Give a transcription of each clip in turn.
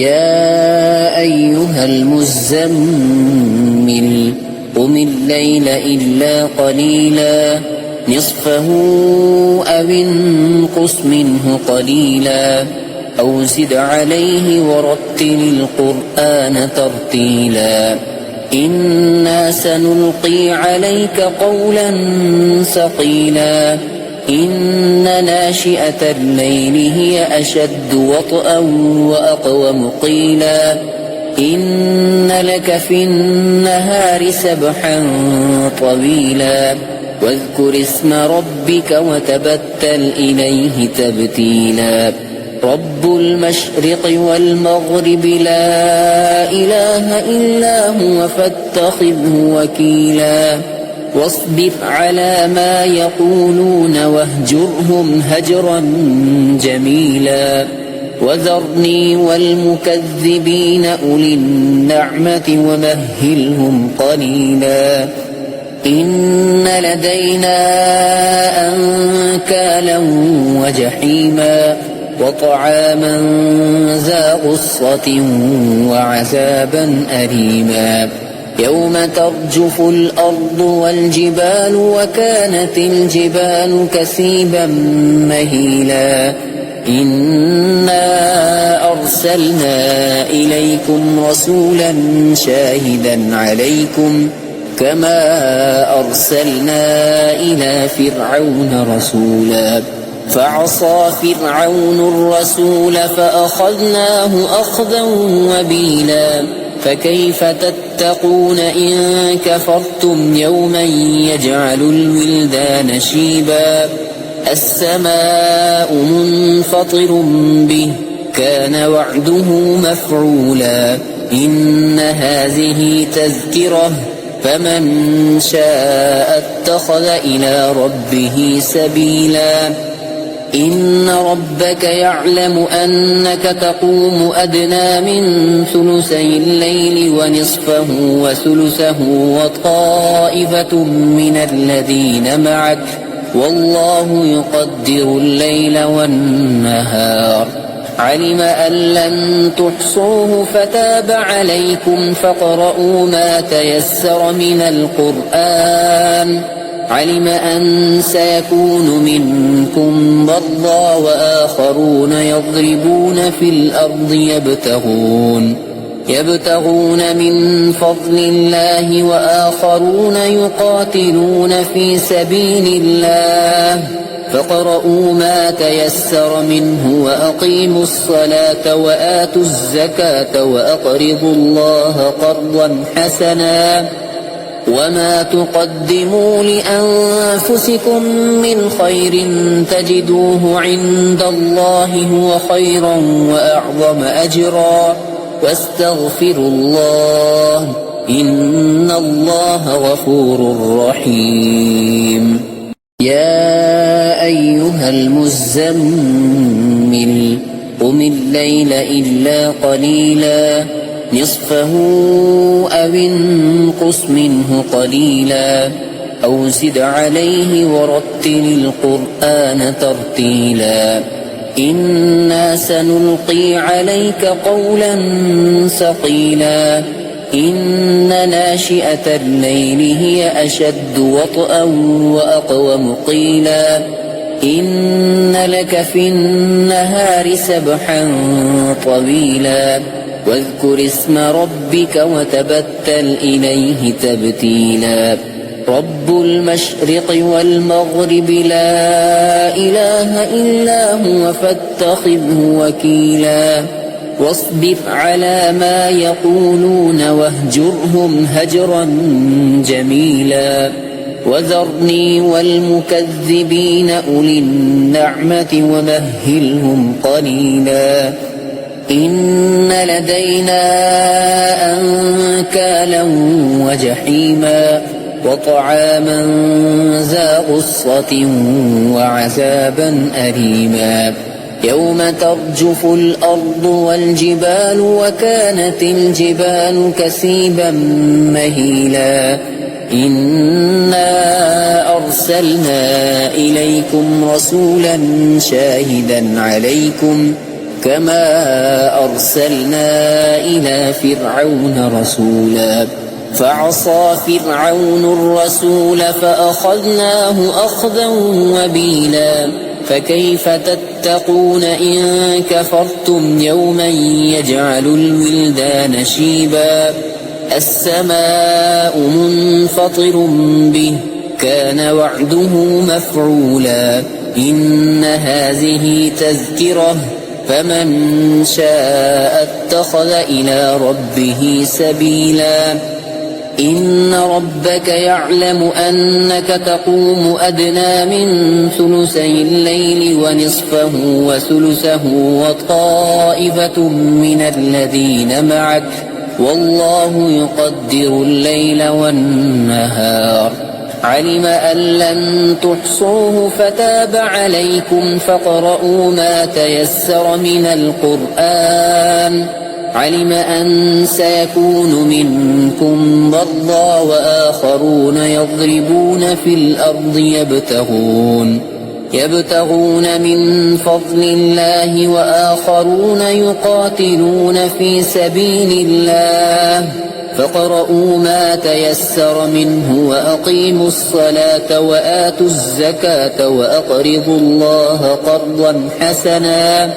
يا أيها المزمل قم الليل إلا قليلا نصفه أو انقص منه قليلا أو زد عليه ورتل القرآن ترتيلا إنا سنلقي عليك قولا ثقيلا إن ناشئة الليل هي أشد وطئا وأقوم قيلا إن لك في النهار سبحا طويلا واذكر اسم ربك وتبتل إليه تبتيلا رب المشرق والمغرب لا إله إلا هو فاتخذه وكيلا واصبر على ما يقولون واهجرهم هجرا جميلا وذرني والمكذبين أولي النعمة ومهلهم قليلا إن لدينا أنكالا وجحيما وطعاما ذا غصة وعذابا أليما يوم ترجف الأرض والجبال وكانت الجبال كثيبا مهيلا إنا أرسلنا إليكم رسولا شاهدا عليكم كما أرسلنا إلى فرعون رسولا فعصى فرعون الرسول فأخذناه أخذا وبيلا فكيف تتقون إن كفرتم يوما يجعل الولدان شيبا السماء منفطر به كان وعده مفعولا إن هذه تذكرة فمن شاء اتخذ إلى ربه سبيلا إن ربك يعلم أنك تقوم أدنى من ثلثي الليل ونصفه وثلثه وطائفة من الذين معك والله يقدر الليل والنهار علم أن لن تحصوه فتاب عليكم فاقرؤوا ما تيسر من القرآن علم أن سيكون منكم مرضى وآخرون يضربون في الأرض يبتغون من فضل الله وآخرون يقاتلون في سبيل الله فاقرؤوا ما تيسر منه وأقيموا الصلاة وآتوا الزكاة وأقرضوا الله قرضا حسنا وما تقدموا لأنفسكم من خير تجدوه عند الله هو خيرا وأعظم أجرا واستغفروا الله إن الله غفور رحيم يا أيها المزمل قم الليل إلا قليلا نصفه أو انقص منه قليلا أو زد عليه ورتل القرآن ترتيلا إنا سنلقي عليك قولا ثقيلا إن ناشئة الليل هي أشد وطئا وأقوم قيلا إن لك في النهار سبحا طويلا واذكر اسم ربك وتبتل إليه تبتيلا رب المشرق والمغرب لا إله إلا هو فاتخذه وكيلا واصبر على ما يقولون واهجرهم هجرا جميلا وذرني والمكذبين أولي النعمة ومهلهم قليلا إن لدينا أنكالا وجحيما وطعاما ذا غصة وعذابا أليما يوم ترجف الأرض والجبال وكانت الجبال كثيبا مهيلا إنا أرسلنا إليكم رسولا شاهدا عليكم كما أرسلنا إلى فرعون رسولا فعصى فرعون الرسول فأخذناه أخذا وبيلا فكيف تتقون إن كفرتم يوما يجعل الولدان شيبا السماء منفطر به كان وعده مفعولا إن هذه تذكرة فمن شاء اتخذ إلى ربه سبيلا إن ربك يعلم أنك تقوم أدنى من ثلثي الليل ونصفه وثلثه وطائفة من الذين معك والله يقدر الليل والنهار علم أن لن تحصوه فتاب عليكم فاقرؤوا ما تيسر من القرآن علم أن سيكون منكم مرضى وآخرون يضربون في الأرض يبتغون من فضل الله وآخرون يقاتلون في سبيل الله فاقرؤوا ما تيسر منه وأقيموا الصلاة وآتوا الزكاة وأقرضوا الله قرضا حسنا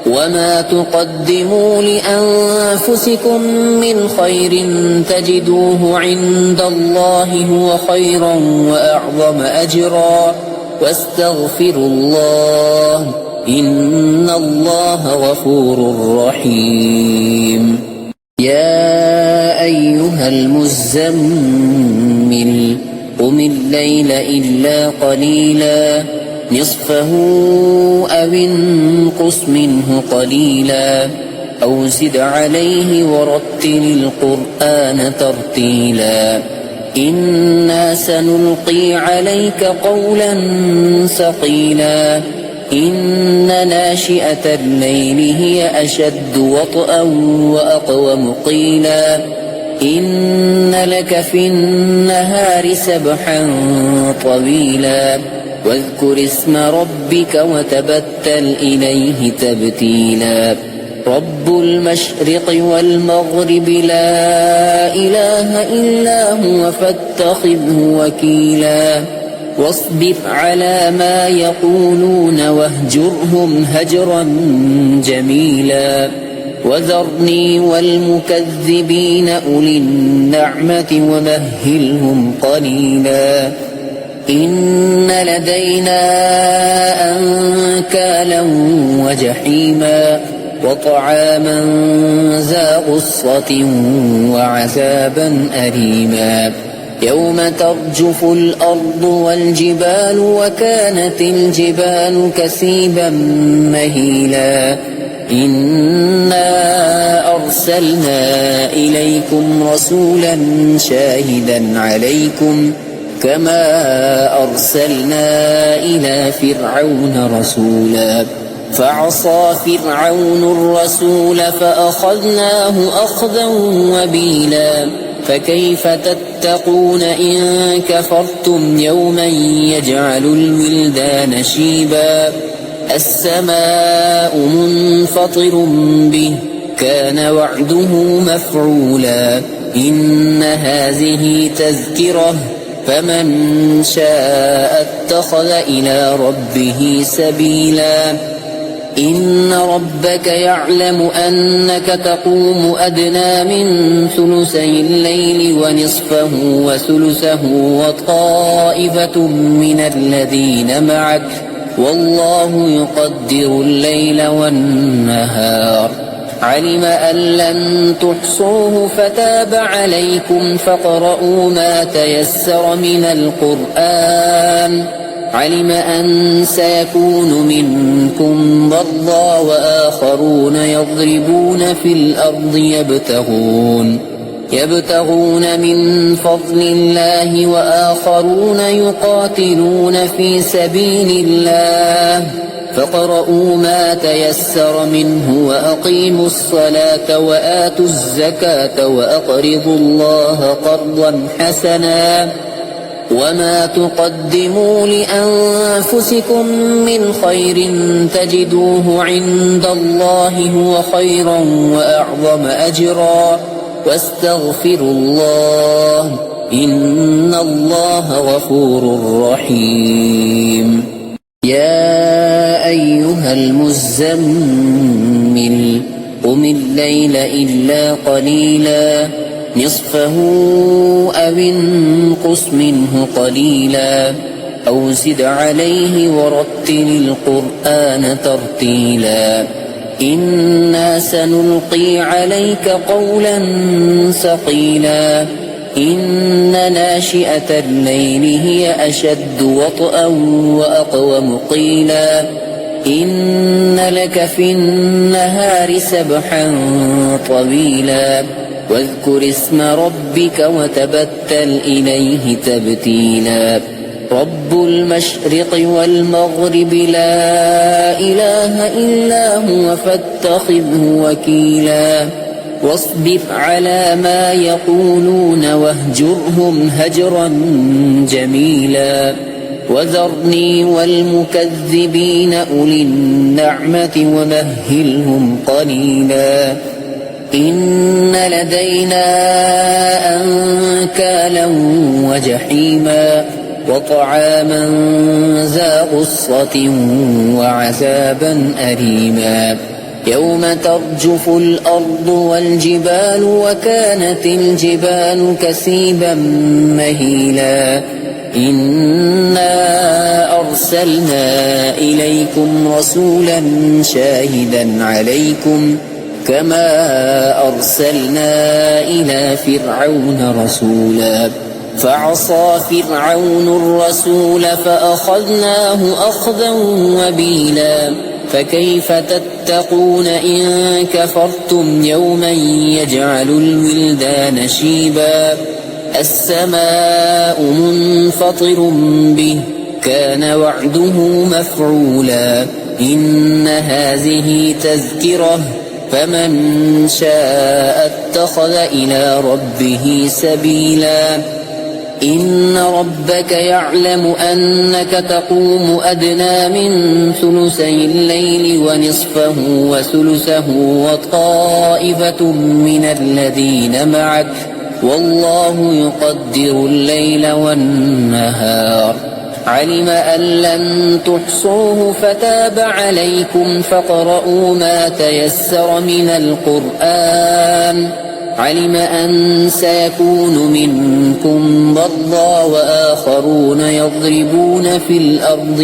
وما تقدموا لأنفسكم من خير تجدوه عند الله هو خيرا وأعظم أجرا واستغفروا الله إن الله غفور رحيم يا أيها المزمل قم الليل إلا قليلا نصفه أو انقص منه قليلا أو زد عليه ورتل القرآن ترتيلا إنا سنلقي عليك قولا ثقيلا إن ناشئة الليل هي أشد وطئا وأقوم قيلا إن لك في النهار سبحا طويلا واذكر اسم ربك وتبتل إليه تبتيلا رب المشرق والمغرب لا إله إلا هو فاتخذه وكيلا واصبر على ما يقولون واهجرهم هجرا جميلا وذرني والمكذبين أولي النعمة ومهلهم قليلا إن لدينا أنكالا وجحيما وطعاما ذا غصة وعذابا أليما يوم ترجف الأرض والجبال وكانت الجبال كثيبا مهيلا إنا أرسلنا إليكم رسولا شاهدا عليكم كما أرسلنا إلى فرعون رسولا فعصى فرعون الرسول فأخذناه أخذا وبيلا فكيف تتقون إن كفرتم يوما يجعل الولدان شيبا السماء منفطر به كان وعده مفعولا إن هذه تذكرة فمن شاء اتخذ إلى ربه سبيلا إن ربك يعلم أنك تقوم أدنى من ثلثي الليل ونصفه وثلثه وطائفة من الذين معك والله يقدر الليل والنهار علم أن لن تحصوه فتاب عليكم فاقرؤوا ما تيسر من القرآن علم أن سيكون منكم مرضى وآخرون يضربون في الأرض يبتغون من فضل الله وآخرون يقاتلون في سبيل الله فاقرؤوا ما تيسر منه وأقيموا الصلاة وآتوا الزكاة وأقرضوا الله قرضا حسنا وما تقدموا لأنفسكم من خير تجدوه عند الله هو خيرا وأعظم أجرا واستغفروا الله إن الله غفور رحيم. يا أيها المزمل قم الليل إلا قليلا نصفه أو انقص منه قليلا أو زد عليه ورتل القرآن ترتيلا إنا سنلقي عليك قولا ثقيلا إن ناشئة الليل هي أشد وطئا وأقوم قيلا إن لك في النهار سبحا طويلا واذكر اسم ربك وتبتل إليه تبتيلا رب المشرق والمغرب لا إله إلا هو فاتخذه وكيلا واصبر على ما يقولون واهجرهم هجرا جميلا وذرني والمكذبين أولي النعمة ومهلهم قليلا إن لدينا أنكالا وجحيما وطعاما ذا غصة وعذابا أليما يوم ترجف الأرض والجبال وكانت الجبال كثيبا مهيلا إنا أرسلنا إليكم رسولا شاهدا عليكم كما أرسلنا إلى فرعون رسولا فعصى فرعون الرسول فأخذناه أخذا وبيلا فكيف تتقون إن كفرتم يوما يجعل الولدان شيبا السماء منفطر به كان وعده مفعولا إن هذه تذكرة فمن شاء اتخذ إلى ربه سبيلا إن ربك يعلم أنك تقوم أدنى من ثلثي الليل ونصفه وثلثه وطائفة من الذين معك والله يقدر الليل والنهار علم أن لن تحصوه فتاب عليكم فاقرؤوا ما تيسر من القرآن علم أن سيكون منكم مرضى وآخرون يضربون في الأرض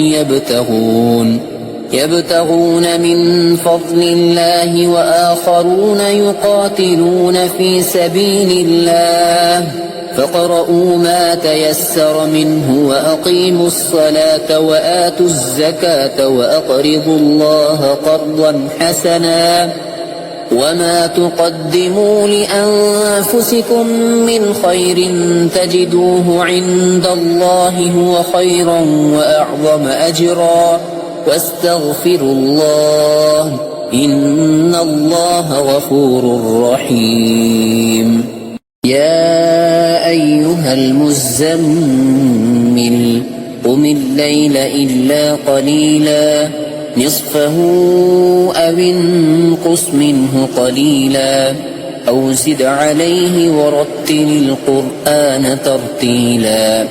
يبتغون من فضل الله وآخرون يقاتلون في سبيل الله فاقرؤوا ما تيسر منه وأقيموا الصلاة وآتوا الزكاة وأقرضوا الله قرضا حسنا وما تقدموا لأنفسكم من خير تجدوه عند الله هو خيرا وأعظم أجرا واستغفروا الله إن الله غفور رحيم. يا أيها المزمل قم الليل إلا قليلا نصفه أو انقص منه قليلا أو زد عليه ورتل القرآن ترتيلا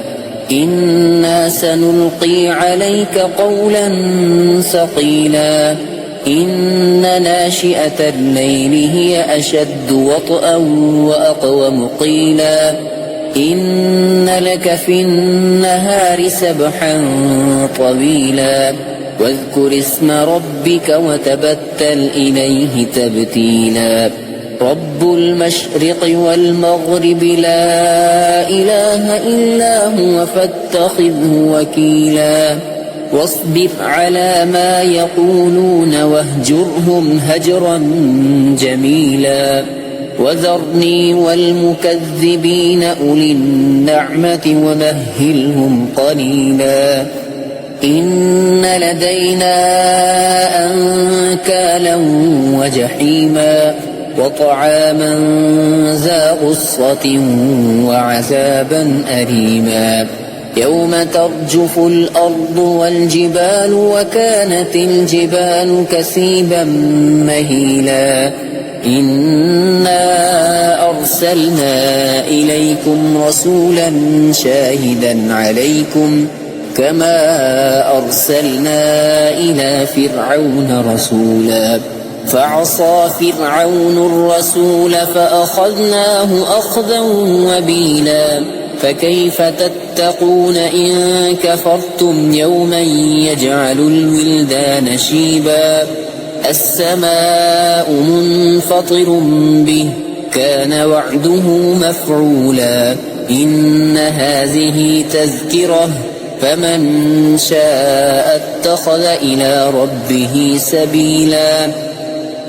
إنا سنلقي عليك قولا ثقيلا إن ناشئة الليل هي أشد وطئا وأقوم قيلا إن لك في النهار سبحا طويلا واذكر اسم ربك وتبتل إليه تبتيلا رب المشرق والمغرب لا إله إلا هو فاتخذه وكيلا واصبر على ما يقولون واهجرهم هجرا جميلا وذرني والمكذبين أولي النعمة ومهلهم قليلا إن لدينا أنكالا وجحيما وطعاما ذا غصة وعذابا أليما يوم ترجف الأرض والجبال وكانت الجبال كثيبا مهيلا إنا أرسلنا إليكم رسولا شاهدا عليكم كما أرسلنا إلى فرعون رسولا فعصى فرعون الرسول فأخذناه أخذا وبيلا فكيف تتقون إن كفرتم يوما يجعل الولدان شيبا السماء منفطر به كان وعده مفعولا إن هذه تذكرة فمن شاء اتخذ إلى ربه سبيلا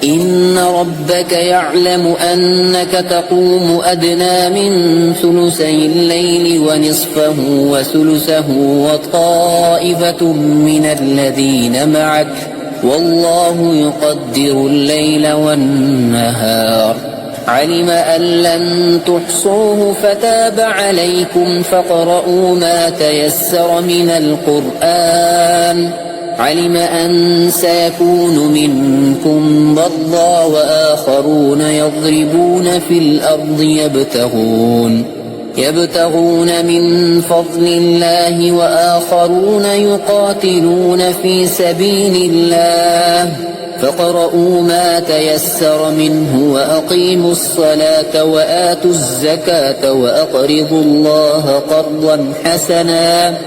إن ربك يعلم أنك تقوم أدنى من ثلثي الليل ونصفه وثلثه وطائفة من الذين معك والله يقدر الليل والنهار علم أن لن تحصوه فتاب عليكم فاقرؤوا ما تيسر من القرآن علم أن سيكون منكم مرضى وآخرون يضربون في الأرض يبتغون من فضل الله وآخرون يقاتلون في سبيل الله فاقرؤوا ما تيسر منه وأقيموا الصلاة وآتوا الزكاة وأقرضوا الله قرضا حسنا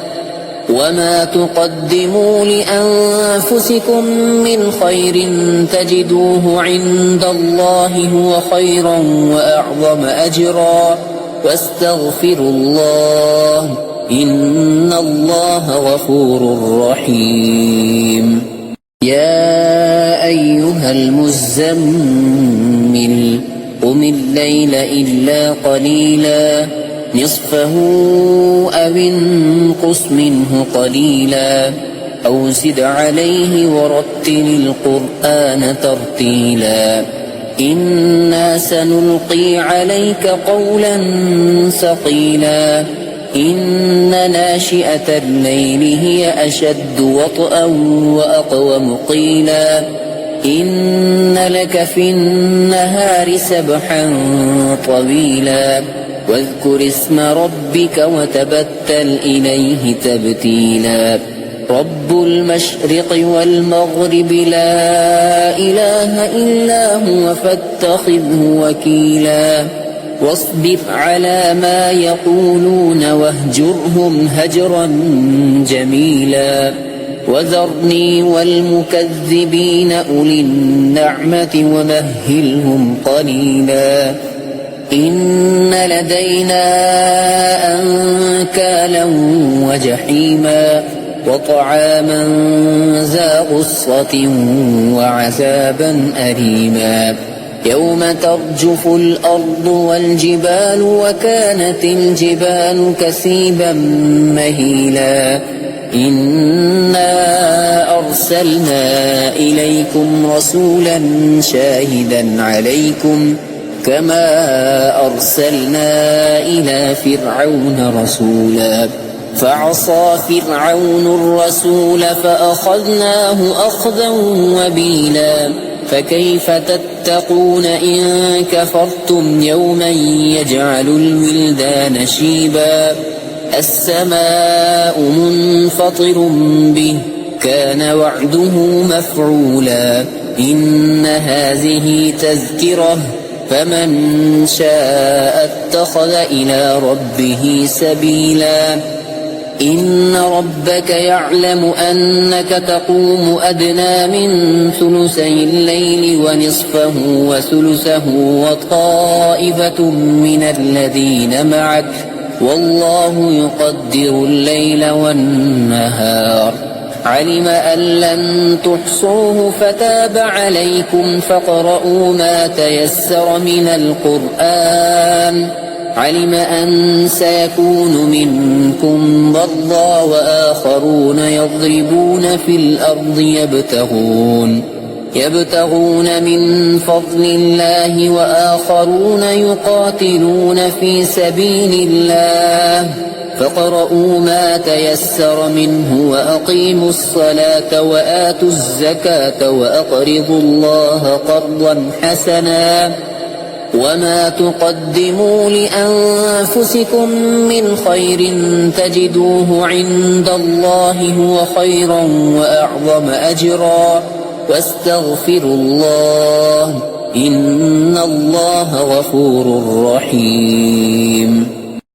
وما تقدموا لأنفسكم من خير تجدوه عند الله هو خيرا وأعظم أجرا واستغفروا الله إن الله غفور رحيم يا أيها المزمل قم الليل إلا قليلا نصفه أو انقص منه قليلا أو زد عليه ورتل القرآن ترتيلا إنا سنلقي عليك قولا ثقيلا إن ناشئة الليل هي أشد وطئا وأقوم قيلا إن لك في النهار سبحا طويلا واذكر اسم ربك وتبتل إليه تبتيلا رب المشرق والمغرب لا إله إلا هو فاتخذه وكيلا واصبر على ما يقولون واهجرهم هجرا جميلا وذرني والمكذبين أولي النعمة ومهلهم قليلا إن لدينا أنكالا وجحيما وطعاما ذا غصة وعذابا أليما يوم ترجف الأرض والجبال وكانت الجبال كثيبا مهيلا إنا أرسلنا إليكم رسولا شاهدا عليكم كما أرسلنا إلى فرعون رسولا فعصى فرعون الرسول فأخذناه أخذا وبيلا فكيف تتقون إن كفرتم يوما يجعل الولدان شيبا السماء منفطر به كان وعده مفعولا إن هذه تذكرة فمن شاء اتخذ إلى ربه سبيلا إن ربك يعلم أنك تقوم أدنى من ثلثي الليل ونصفه وثلثه وطائفة من الذين معك والله يقدر الليل والنهار علم أن لن تحصوه فتاب عليكم فاقرؤوا ما تيسر من القرآن علم أن سيكون منكم مرضى وآخرون يضربون في الأرض يبتغون من فضل الله وآخرون يقاتلون في سبيل الله فاقرؤوا ما تيسر منه وأقيموا الصلاة وآتوا الزكاة وأقرضوا الله قرضا حسنا وما تقدموا لأنفسكم من خير تجدوه عند الله هو خيرا وأعظم أجرا واستغفروا الله إن الله غفور رحيم